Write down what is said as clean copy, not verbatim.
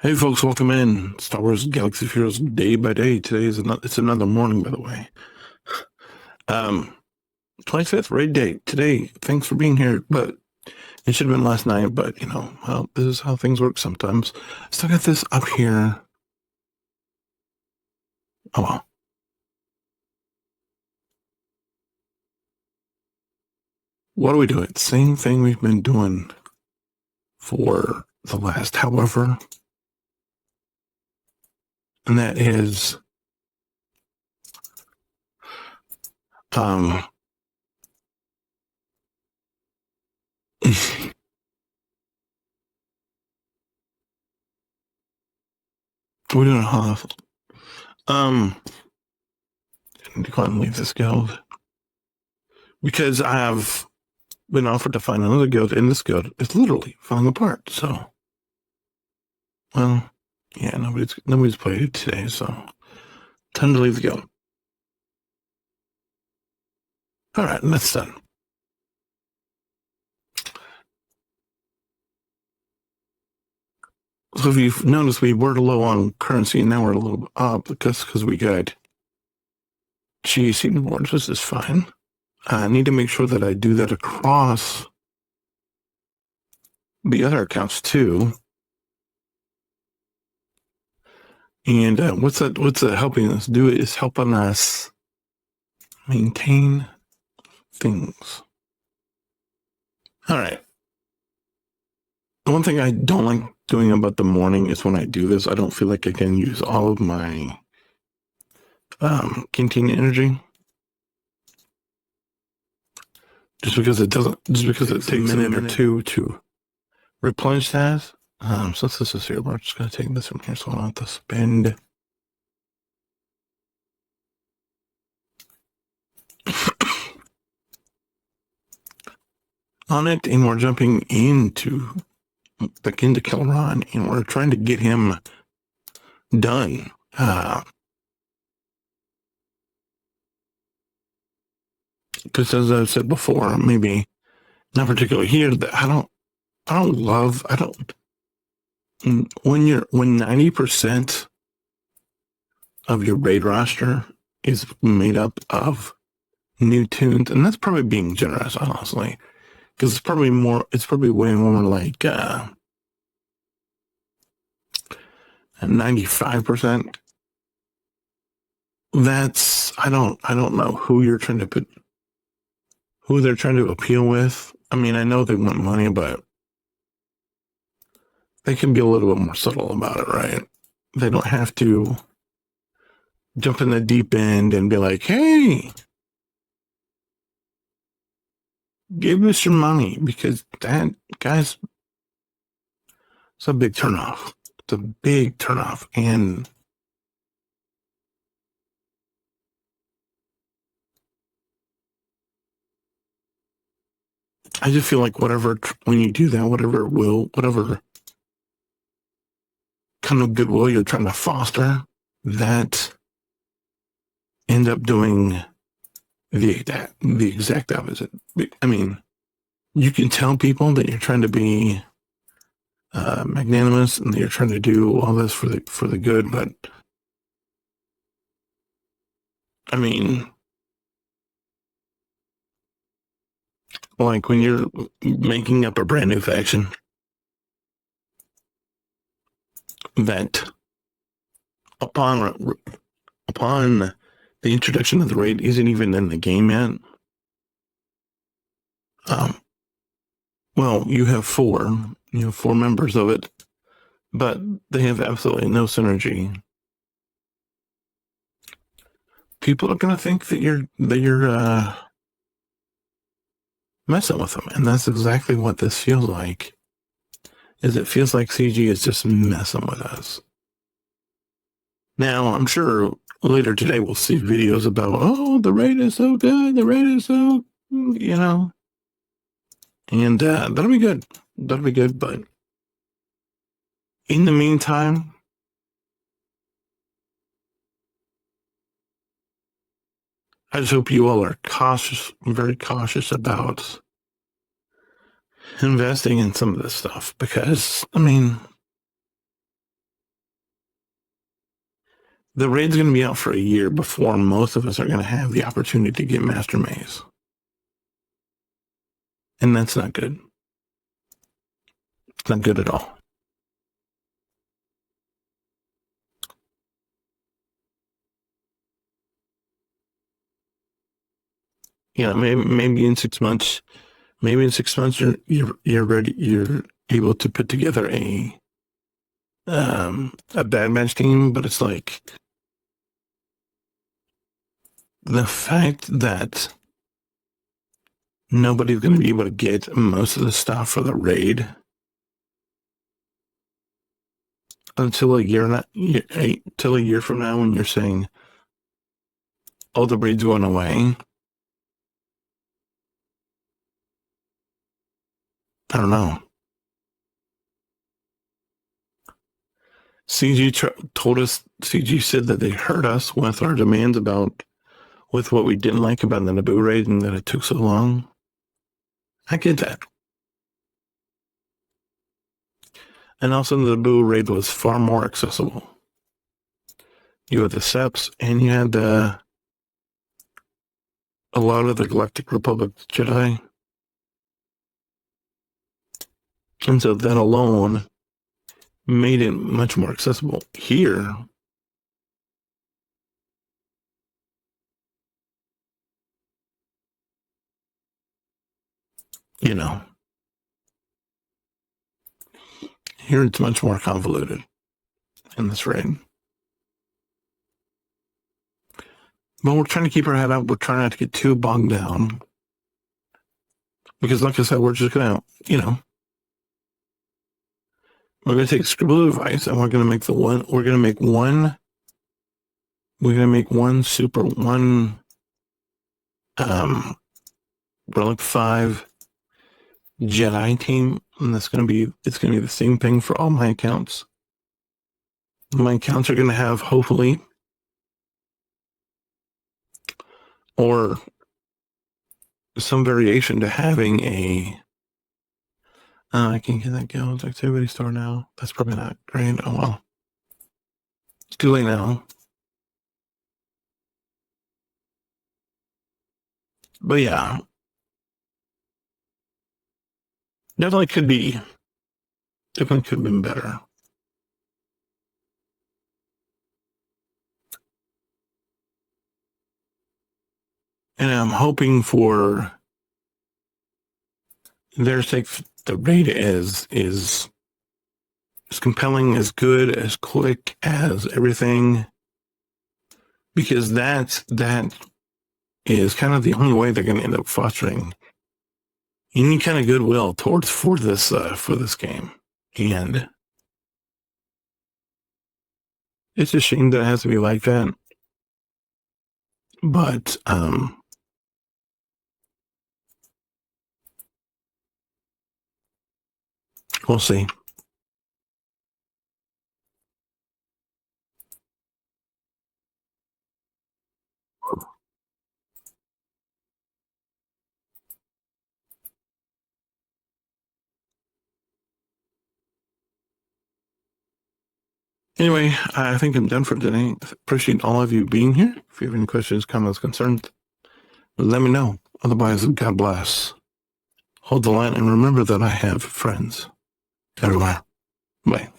Hey folks, welcome in Star Wars Galaxy of Heroes day by day. Today is another morning, by the way. Um, 25th raid day today. Thanks for being here, but it should have been last night. But well, this is how things work sometimes. Still got this up here. Oh well. What are we doing? Same thing we've been doing for the last however, and that is um. We're doing a Hoth. I need to go ahead and leave this guild because I have been offered to find another guild, and this guild is literally falling apart. So, well, yeah, nobody's played it today, so time to leave the guild. All right, and that's done. So if you've noticed, we were low on currency, and now we're a little up because we got GAC rewards, which is fine. I need to make sure that I do that across the other accounts too. And what's that helping us do? Is helping us maintain things. All right. The one thing I don't like doing about the morning is when I do this, I don't feel like I can use all of my canteen energy. Just because it takes a minute or two to replenish that. Since this is here, we're just going to take this from here so I don't have to spend on it. And we're jumping back into Kelron, and we're trying to get him done. Because as I've said before, maybe not particularly here, that when 90% of your raid roster is made up of new tunes, and that's probably being generous, honestly, because it's probably way more like 95%. That's I don't know who they're trying to appeal with. I mean, I know they want money, but they can be a little bit more subtle about it, right? They don't have to jump in the deep end and be like, hey, give us your money, because that, guys, it's a big turnoff. It's a big turnoff. And I just feel like when you do that, whatever kind of goodwill you're trying to foster, that end up doing the exact opposite. I mean, you can tell people that you're trying to be magnanimous and that you're trying to do all this for the good, but I mean, like when you're making up a brand new faction that upon the introduction of the raid isn't even in the game yet. Well, you have four members of it, but they have absolutely no synergy. People are going to think that you're messing with them, and that's exactly what this feels like. It feels like CG is just messing with us. Now, I'm sure later today we'll see videos about, oh, the raid is so good, and that'll be good. That'll be good, but in the meantime, I just hope you all are very cautious about investing in some of this stuff, because, I mean, the raid's going to be out for a year before most of us are going to have the opportunity to get Master Maze. And that's not good. It's not good at all. Maybe in 6 months, you're ready. You're able to put together a bad match team, but it's like the fact that nobody's going to be able to get most of the stuff for the raid until a year from now, when you're saying, "Oh, the raid's going away." I don't know. CG said that they heard us with our demands with what we didn't like about the Naboo raid and that it took so long. I get that. And also the Naboo raid was far more accessible. You had the Seps and you had a lot of the Galactic Republic Jedi. And so that alone made it much more accessible. Here, here it's much more convoluted in this raid. But we're trying to keep our head up. We're trying not to get too bogged down. Because like I said, we're just going to, we're going to take Scribble advice and we're going to make one Relic 5 Jedi team, and it's going to be the same thing for all my accounts. My accounts are going to have, hopefully, or some variation to having I can't get that guild activity store now. That's probably not great. Oh well. It's too late now. But yeah. Definitely could have been better. And I'm hoping for their sake the raid is as compelling, as good, as quick as everything. Because that is kind of the only way they're going to end up fostering any kind of goodwill for this game. And it's a shame that it has to be like that. But we'll see. Anyway, I think I'm done for today. Appreciate all of you being here. If you have any questions, comments, concerns, let me know. Otherwise, God bless. Hold the line and remember that I have friends everywhere. Bye.